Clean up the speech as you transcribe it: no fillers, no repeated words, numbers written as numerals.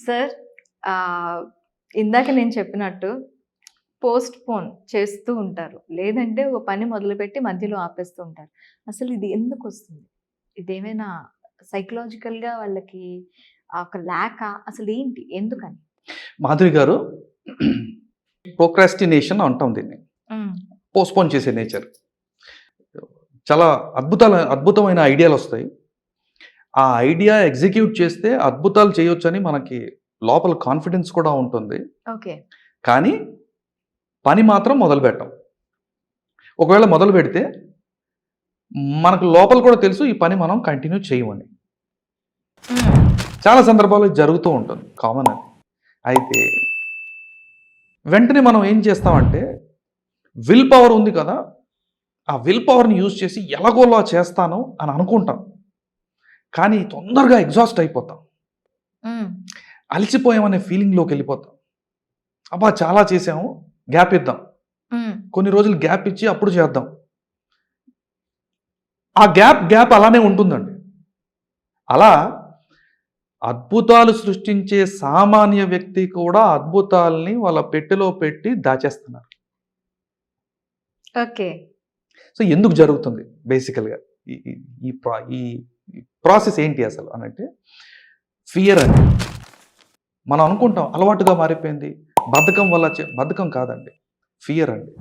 Sir ఇందాక నేను చెప్పినట్టు పోస్ట్ పోన్ చేస్తూ ఉంటారు. లేదంటే ఒక పని మొదలుపెట్టి మధ్యలో ఆపేస్తూ ఉంటారు. అసలు ఇది ఎందుకొస్తుంది? ఇదేమైనా సైకలాజికల్‌గా వాళ్ళకి ఒక ల్యాకా? అసలేంటి? ఎందుకని? మాధురి గారు ప్రోక్రాస్టినేషన్ అంటాం దీన్ని. హ్మ్. పోస్ట్‌పోన్ చేసే నేచర్. చాలా అద్భుతమైన ఐడియాలొస్తాయి. ఆ ఐడియా ఎగ్జిక్యూట్ చేస్తే అద్భుతాలు చేయొచ్చని మనకి లోపల కాన్ఫిడెన్స్ కూడా ఉంటుంది. ఓకే. కానీ పని మాత్రం మొదలుపెట్టం. ఒకవేళ మొదలుపెడితే మనకు లోపల కూడా తెలుసు ఈ పని మనం కంటిన్యూ చేయమని. హ్మ్. చాలా సందర్భాల్లో ఇది జరుగుతూ ఉంటుంది. కామన్ అది. అయితే వెంటనే మనం ఏం చేస్తామంటే విల్ పవర్ ఉంది కదా! ఆ విల్ పవర్‌ని యూజ్ చేసి ఎలాగోలా చేస్తాను అని అనుకుంటాం. కానీ తొందరగా ఎగ్జాస్ట్ అయిపోతాం. హ్మ్. అలసిపోయామనే ఫీలింగ్‌లోకెళ్ళిపోతాం. అబ్బా! చాలా చేసాము. గ్యాప్ ఇద్దాం. హ్మ్. కొన్ని రోజులు గ్యాప్ ఇచ్చి అప్పుడు చేద్దాం. ఆ గ్యాప్ అలానే ఉంటుందండి. అలా అద్భుతాలు సృష్టించే సామాన్య వ్యక్తి కూడా అద్భుతాల్ని వాళ్ళ పెట్టెలో పెట్టి దాచేస్తున్నారు. ఓకే. సో, ఎందుకు జరుగుతుంది బేసికల్‌గా? ఈ ఈ ఈ ప్రా ఈ ప్రాసెస్ ఏంటి అసలు అనంటే ఫియర్ అండి. మనం అనుకుంటాం అలవాటుగా మారిపోయింది. బద్ధకం వల్ల బద్ధకం కాదండి. ఫియర్ అండి.